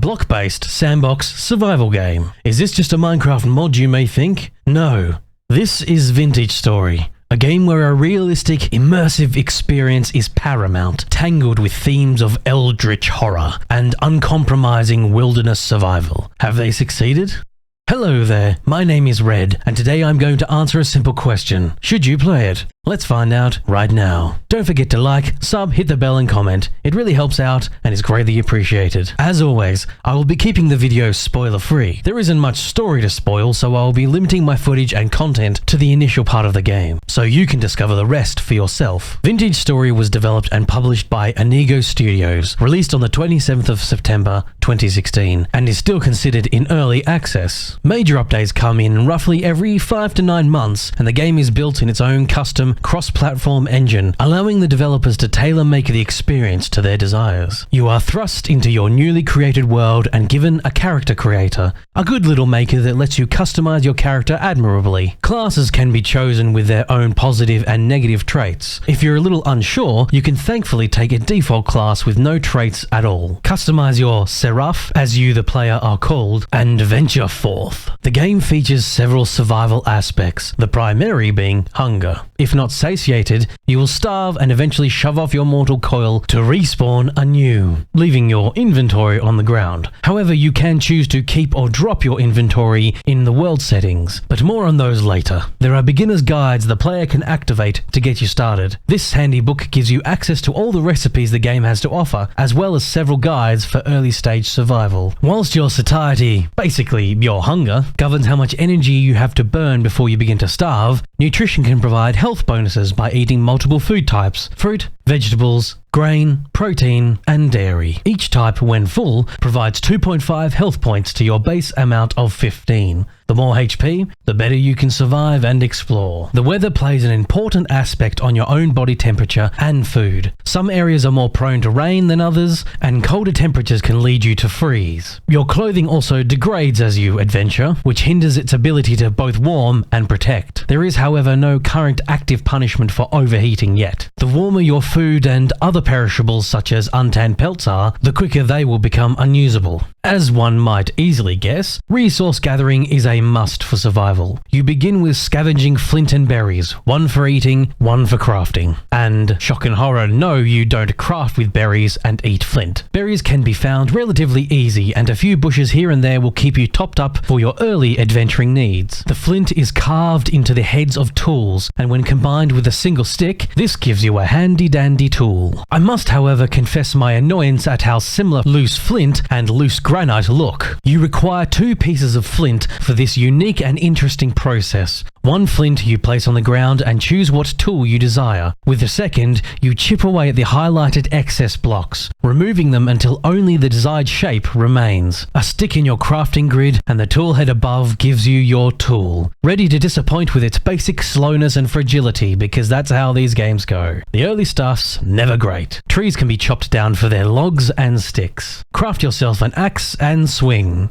block-based sandbox survival game. Is this just a Minecraft mod, you may think? No. This is Vintage Story, a game where a realistic, immersive experience is paramount, tangled with themes of eldritch horror and uncompromising wilderness survival. Have they succeeded? Hello there, my name is Red, and today I'm going to answer a simple question. Should you play it? Let's find out right now. Don't forget to like, sub, hit the bell and comment. It really helps out and is greatly appreciated. As always, I will be keeping the video spoiler free. There isn't much story to spoil, so I'll be limiting my footage and content to the initial part of the game, so you can discover the rest for yourself. Vintage Story was developed and published by Inigo Studios, released on the 27th of September 2016, and is still considered in early access. Major updates come in roughly every 5 to 9 months, and the game is built in its own custom cross-platform engine, allowing the developers to tailor-make the experience to their desires. You are thrust into your newly created world and given a character creator, a good little maker that lets you customize your character admirably. Classes can be chosen with their own positive and negative traits. If you're a little unsure, you can thankfully take a default class with no traits at all. Customize your Seraph, as you the player are called, and venture forth. The game features several survival aspects, the primary being hunger. If not satiated, you will starve and eventually shove off your mortal coil to respawn anew, leaving your inventory on the ground. However, you can choose to keep or drop your inventory in the world settings, but more on those later. There are beginner's guides the player can activate to get you started. This handy book gives you access to all the recipes the game has to offer, as well as several guides for early stage survival. Whilst your satiety, basically your hunger, governs how much energy you have to burn before you begin to starve, nutrition can provide health bonuses by eating multiple food types: fruit, vegetables, grain, protein, and dairy. Each type, when full, provides 2.5 health points to your base amount of 15. The more HP, the better you can survive and explore. The weather plays an important aspect on your own body temperature and food. Some areas are more prone to rain than others, and colder temperatures can lead you to freeze. Your clothing also degrades as you adventure, which hinders its ability to both warm and protect. There is, however, no current active punishment for overheating yet. The warmer your food and other perishables such as untanned pelts are, the quicker they will become unusable. As one might easily guess, resource gathering is a must for survival. You begin with scavenging flint and berries, one for eating, one for crafting. And shock and horror, no, you don't craft with berries and eat flint. Berries can be found relatively easy, and a few bushes here and there will keep you topped up for your early adventuring needs. The flint is carved into the heads of tools, and when combined with a single stick, this gives you a handy-dandy tool. I must, however, confess my annoyance at how similar loose flint and loose granite look. You require 2 pieces of flint for this unique and interesting process. One flint you place on the ground and choose what tool you desire. With the second, you chip away at the highlighted excess blocks, removing them until only the desired shape remains. A stick in your crafting grid and the tool head above gives you your tool, ready to disappoint with its basic slowness and fragility, because that's how these games go. The early stuff's never great. Trees can be chopped down for their logs and sticks. Craft yourself an axe and swing.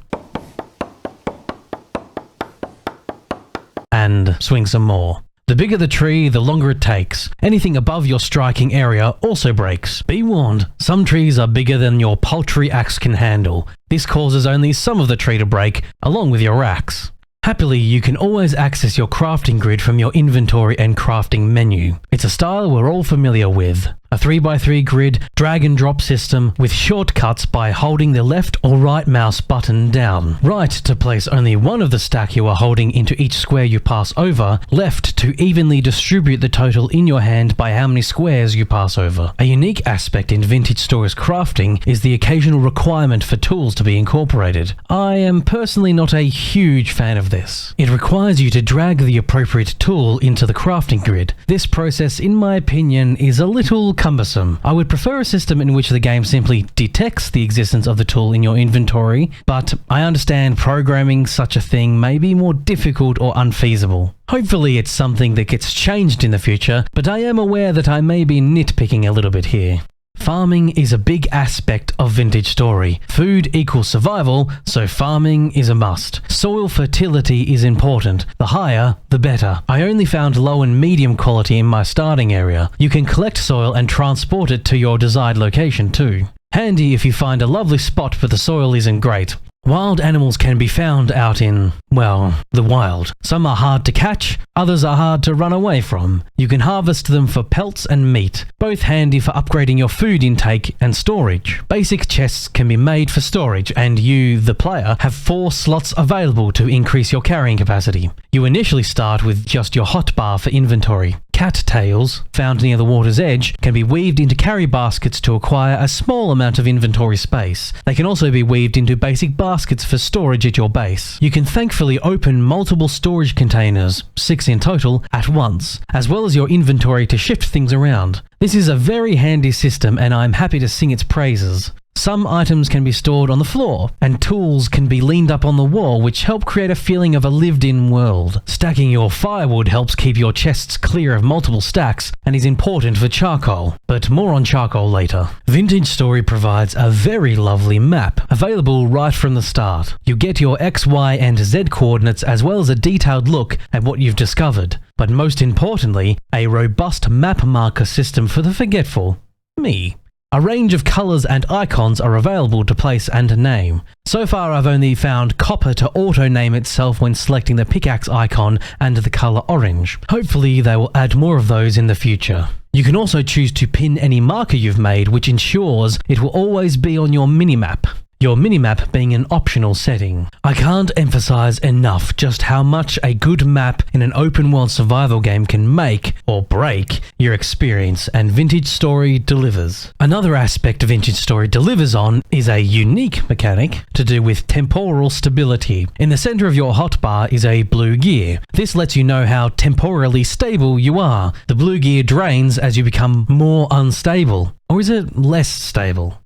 And swing some more. The bigger the tree, the longer it takes. Anything above your striking area also breaks. Be warned, some trees are bigger than your paltry axe can handle. This causes only some of the tree to break, along with your axe. Happily, you can always access your crafting grid from your inventory and crafting menu. It's a style we're all familiar with. A 3x3 grid, drag and drop system with shortcuts by holding the left or right mouse button down. Right to place only one of the stack you are holding into each square you pass over, left to evenly distribute the total in your hand by how many squares you pass over. A unique aspect in Vintage Story's crafting is the occasional requirement for tools to be incorporated. I am personally not a huge fan of this. It requires you to drag the appropriate tool into the crafting grid. This process, in my opinion, is a little cumbersome. I would prefer a system in which the game simply detects the existence of the tool in your inventory, but I understand programming such a thing may be more difficult or unfeasible. Hopefully it's something that gets changed in the future, but I am aware that I may be nitpicking a little bit here. Farming is a big aspect of Vintage Story. Food equals survival, so farming is a must. Soil fertility is important. The higher, the better. I only found low and medium quality in my starting area. You can collect soil and transport it to your desired location too. Handy if you find a lovely spot but the soil isn't great. Wild animals can be found out in, well, the wild. Some are hard to catch, others are hard to run away from. You can harvest them for pelts and meat, both handy for upgrading your food intake and storage. Basic chests can be made for storage, and you, the player, have 4 slots available to increase your carrying capacity. You initially start with just your hotbar for inventory. Cattails, found near the water's edge, can be weaved into carry baskets to acquire a small amount of inventory space. They can also be weaved into basic baskets for storage at your base. You can thankfully open multiple storage containers, 6 in total, at once, as well as your inventory to shift things around. This is a very handy system and I'm happy to sing its praises. Some items can be stored on the floor, and tools can be leaned up on the wall, which help create a feeling of a lived-in world. Stacking your firewood helps keep your chests clear of multiple stacks and is important for charcoal, but more on charcoal later. Vintage Story provides a very lovely map, available right from the start. You get your X, Y, and Z coordinates as well as a detailed look at what you've discovered, but most importantly, a robust map marker system for the forgetful. Me. A range of colours and icons are available to place and name. So far I've only found copper to auto-name itself when selecting the pickaxe icon and the colour orange. Hopefully they will add more of those in the future. You can also choose to pin any marker you've made, which ensures it will always be on your minimap. Your minimap being an optional setting. I can't emphasize enough just how much a good map in an open world survival game can make or break your experience, and Vintage Story delivers. Another aspect Vintage Story delivers on is a unique mechanic to do with temporal stability. In the center of your hotbar is a blue gear. This lets you know how temporally stable you are. The blue gear drains as you become more unstable. Or is it less stable?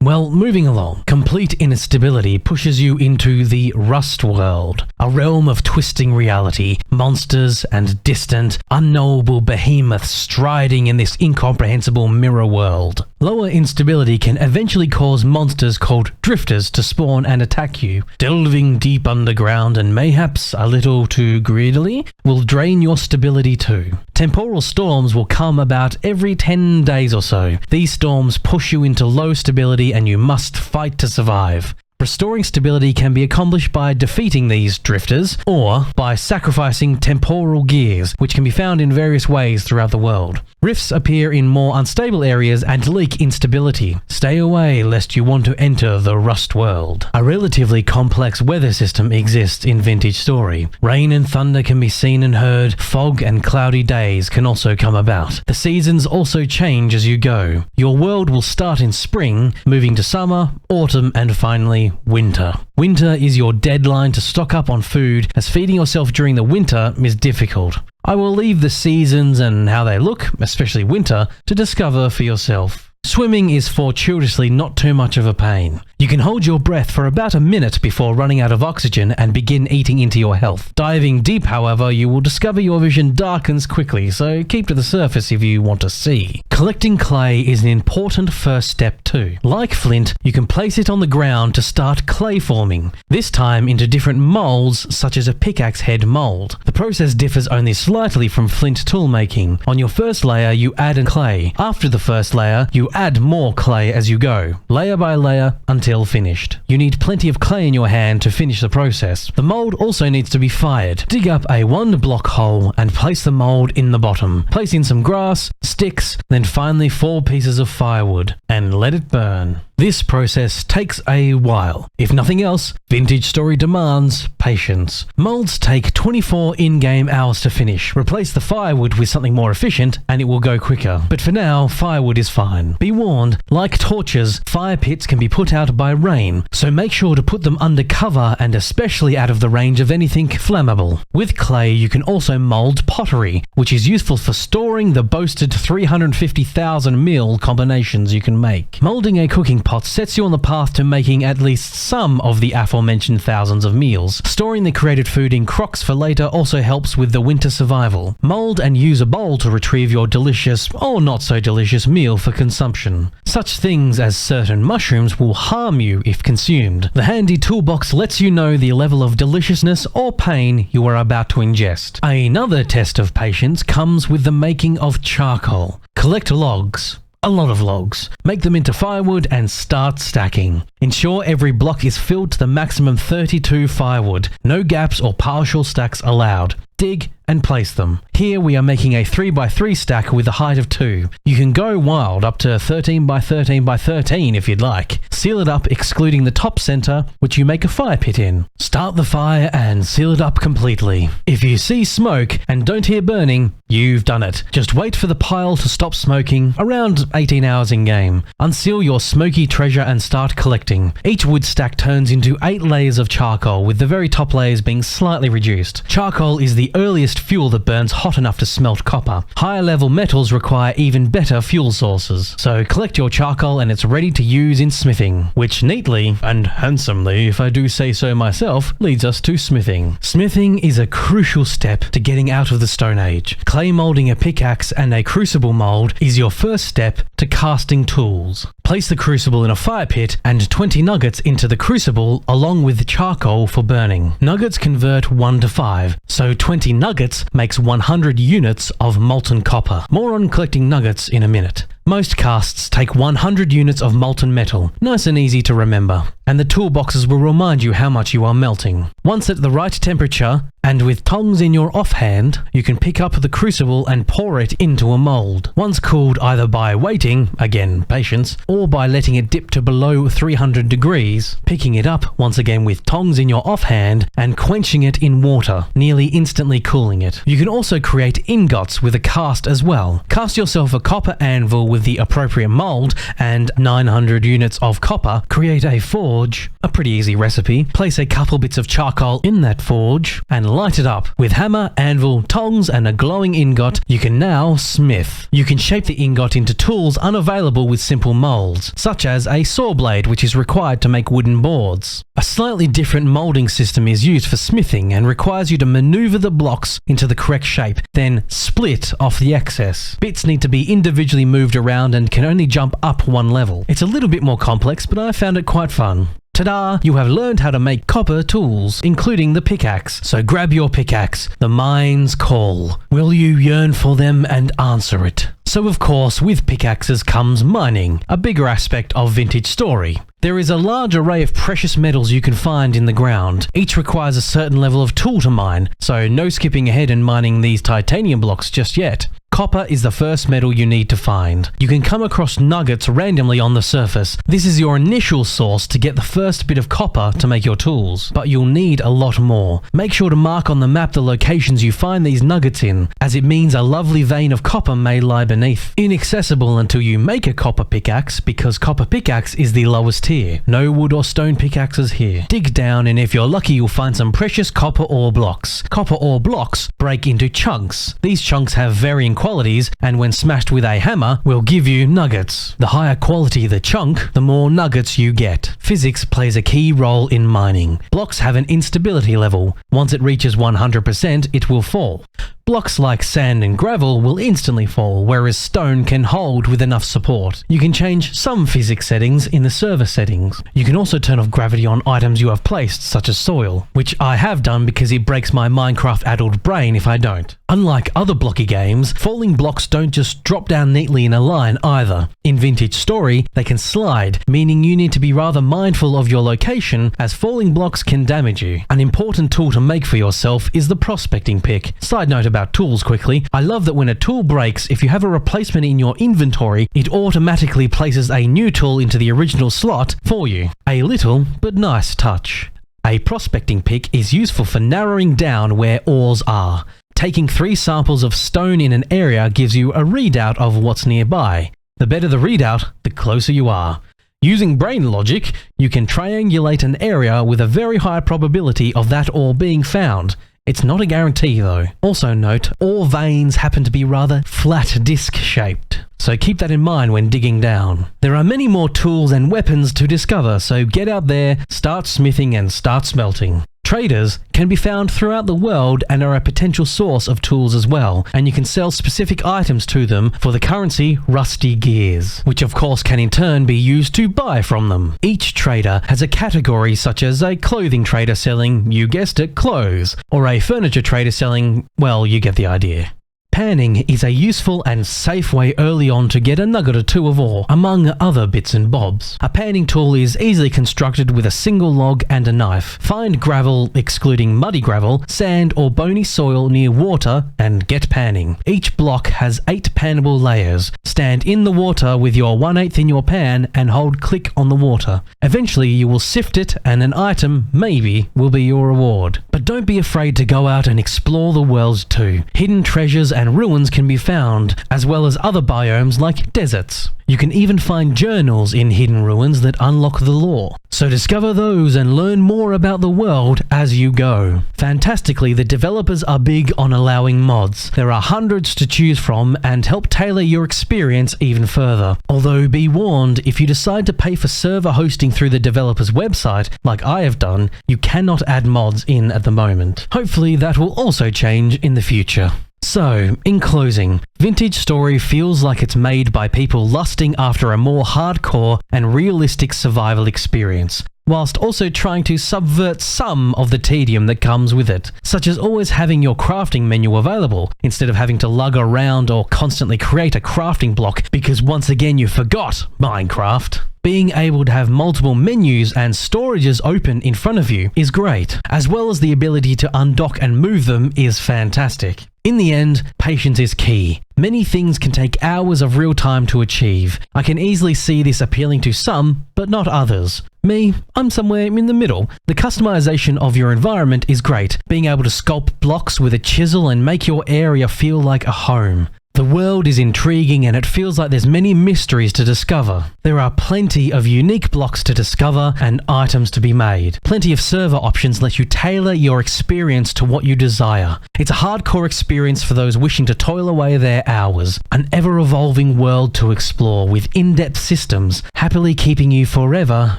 Well, moving along. Complete instability pushes you into the Rust world, a realm of twisting reality, monsters and distant, unknowable behemoths striding in this incomprehensible mirror world. Lower instability can eventually cause monsters called drifters to spawn and attack you. Delving deep underground and mayhaps a little too greedily will drain your stability too. Temporal storms will come about every 10 days or so. These storms push you into low stability and you must fight to survive. Restoring stability can be accomplished by defeating these drifters or by sacrificing temporal gears, which can be found in various ways throughout the world. Rifts appear in more unstable areas and leak instability. Stay away lest you want to enter the Rust world. A relatively complex weather system exists in Vintage Story. Rain and thunder can be seen and heard. Fog and cloudy days can also come about. The seasons also change as you go. Your world will start in spring, moving to summer, autumn, and finally winter. Winter is your deadline to stock up on food, as feeding yourself during the winter is difficult. I will leave the seasons and how they look, especially winter, to discover for yourself. Swimming is fortuitously not too much of a pain. You can hold your breath for about a minute before running out of oxygen and begin eating into your health. Diving deep, however, you will discover your vision darkens quickly, so keep to the surface if you want to see. Collecting clay is an important first step too. Like Flint, you can place it on the ground to start clay forming, this time into different molds such as a pickaxe head mold. The process differs only slightly from Flint tool making. On your first layer, you add in clay. After the first layer, you add more clay as you go, layer by layer until finished. You need plenty of clay in your hand to finish the process. The mold also needs to be fired. Dig up a 1-block hole and place the mold in the bottom. Place in some grass, sticks, then finally 4 pieces of firewood and let it burn. This process takes a while. If nothing else, Vintage Story demands patience. Molds take 24 in-game hours to finish. Replace the firewood with something more efficient and it will go quicker. But for now, firewood is fine. Be warned, like torches, fire pits can be put out by rain, so make sure to put them under cover and especially out of the range of anything flammable. With clay, you can also mold pottery, which is useful for storing the boasted 350,000 meal combinations you can make. Molding a cooking pot sets you on the path to making at least some of the aforementioned thousands of meals. Storing the created food in Crocs for later also helps with the winter survival. Mold and use a bowl to retrieve your delicious or not so delicious meal for consumption. Such things as certain mushrooms will harm you if consumed. The handy toolbox lets you know the level of deliciousness or pain you are about to ingest. Another test of patience comes with the making of charcoal. Collect logs. A lot of logs. Make them into firewood and start stacking. Ensure every block is filled to the maximum 32 firewood. No gaps or partial stacks allowed. Dig and place them. Here we are making a 3x3 stack with a height of 2. You can go wild up to 13x13x13 if you'd like. Seal it up excluding the top center, which you make a fire pit in. Start the fire and seal it up completely. If you see smoke and don't hear burning, you've done it. Just wait for the pile to stop smoking, around 18 hours in game. Unseal your smoky treasure and start collecting. Each wood stack turns into 8 layers of charcoal, with the very top layers being slightly reduced. Charcoal is the earliest fuel that burns hot enough to smelt copper. Higher level metals require even better fuel sources. So collect your charcoal and it's ready to use in smithing, which neatly, and handsomely if I do say so myself, leads us to smithing. Smithing is a crucial step to getting out of the Stone Age. Clay molding a pickaxe and a crucible mold is your first step to casting tools. Place the crucible in a fire pit and 20 nuggets into the crucible along with charcoal for burning. Nuggets convert 1 to 5, so 20 nuggets makes 100 units of molten copper. More on collecting nuggets in a minute. Most casts take 100 units of molten metal, nice and easy to remember, and the toolboxes will remind you how much you are melting. Once at the right temperature, and with tongs in your offhand, you can pick up the crucible and pour it into a mold. Once cooled either by waiting, again patience, or by letting it dip to below 300 degrees, picking it up once again with tongs in your offhand and quenching it in water, nearly instantly cooling it. You can also create ingots with a cast as well. Cast yourself a copper anvil with the appropriate mold and 900 units of copper, create a forge, a pretty easy recipe. Place a couple bits of charcoal in that forge and light it up. With hammer, anvil, tongs and a glowing ingot, you can now smith. You can shape the ingot into tools unavailable with simple molds, such as a saw blade which is required to make wooden boards. A slightly different molding system is used for smithing and requires you to maneuver the blocks into the correct shape, then split off the excess. Bits need to be individually moved around and can only jump up 1 level. It's a little bit more complex, but I found it quite fun. Ta-da! You have learned how to make copper tools, including the pickaxe. So grab your pickaxe. The mines call. Will you yearn for them and answer it? So of course, with pickaxes comes mining, a bigger aspect of Vintage Story. There is a large array of precious metals you can find in the ground. Each requires a certain level of tool to mine, so no skipping ahead and mining these titanium blocks just yet. Copper is the first metal you need to find. You can come across nuggets randomly on the surface. This is your initial source to get the first bit of copper to make your tools, but you'll need a lot more. Make sure to mark on the map the locations you find these nuggets in, as it means a lovely vein of copper may lie beneath. Inaccessible until you make a copper pickaxe, because copper pickaxe is the lowest tier. No wood or stone pickaxes here. Dig down and if you're lucky you'll find some precious copper ore blocks. Copper ore blocks break into chunks. These chunks have varying qualities and when smashed with a hammer will give you nuggets. The higher quality the chunk, the more nuggets you get. Physics plays a key role in mining. Blocks have an instability level. Once it reaches 100%, it will fall. Blocks like sand and gravel will instantly fall, whereas stone can hold with enough support. You can change some physics settings in the server settings. You can also turn off gravity on items you have placed, such as soil, which I have done because it breaks my Minecraft-addled brain if I don't. Unlike other blocky games, falling blocks don't just drop down neatly in a line either. In Vintage Story, they can slide, meaning you need to be rather mindful of your location as falling blocks can damage you. An important tool to make for yourself is the prospecting pick. Side note about tools quickly, I love that when a tool breaks, if you have a replacement in your inventory, it automatically places a new tool into the original slot for you. A little but nice touch. A prospecting pick is useful for narrowing down where ores are. Taking 3 samples of stone in an area gives you a readout of what's nearby. The better the readout, the closer you are. Using brain logic, you can triangulate an area with a very high probability of that ore being found. It's not a guarantee though. Also note, ore veins happen to be rather flat disc shaped, so keep that in mind when digging down. There are many more tools and weapons to discover, so get out there, start smithing and start smelting. Traders can be found throughout the world and are a potential source of tools as well, and you can sell specific items to them for the currency rusty gears, which of course can in turn be used to buy from them. Each trader has a category such as a clothing trader selling, you guessed it, clothes, or a furniture trader selling, well, you get the idea. Panning is a useful and safe way early on to get a nugget or two of ore, among other bits and bobs. A panning tool is easily constructed with a single log and a knife. Find gravel, excluding muddy gravel, sand or bony soil near water and get panning. Each block has 8 pannable layers. Stand in the water with your 1/8 in your pan and hold click on the water. Eventually you will sift it and an item, maybe, will be your reward. But don't be afraid to go out and explore the world too. Hidden treasures and ruins can be found, as well as other biomes like deserts. You can even find journals in hidden ruins that unlock the lore. So discover those and learn more about the world as you go. Fantastically, the developers are big on allowing mods. There are hundreds to choose from and help tailor your experience even further. Although be warned, if you decide to pay for server hosting through the developer's website, like I have done, you cannot add mods in at the moment. Hopefully that will also change in the future. So, in closing, Vintage Story feels like it's made by people lusting after a more hardcore and realistic survival experience, whilst also trying to subvert some of the tedium that comes with it, such as always having your crafting menu available, instead of having to lug around or constantly create a crafting block because once again you forgot Minecraft. Being able to have multiple menus and storages open in front of you is great, as well as the ability to undock and move them is fantastic. In the end, patience is key. Many things can take hours of real time to achieve. I can easily see this appealing to some, but not others. Me, I'm somewhere in the middle. The customization of your environment is great, being able to sculpt blocks with a chisel and make your area feel like a home. The world is intriguing and it feels like there's many mysteries to discover. There are plenty of unique blocks to discover and items to be made. Plenty of server options let you tailor your experience to what you desire. It's a hardcore experience for those wishing to toil away their hours. An ever-evolving world to explore with in-depth systems, happily keeping you forever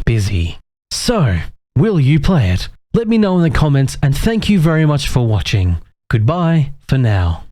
busy. So, will you play it? Let me know in the comments and thank you very much for watching. Goodbye for now.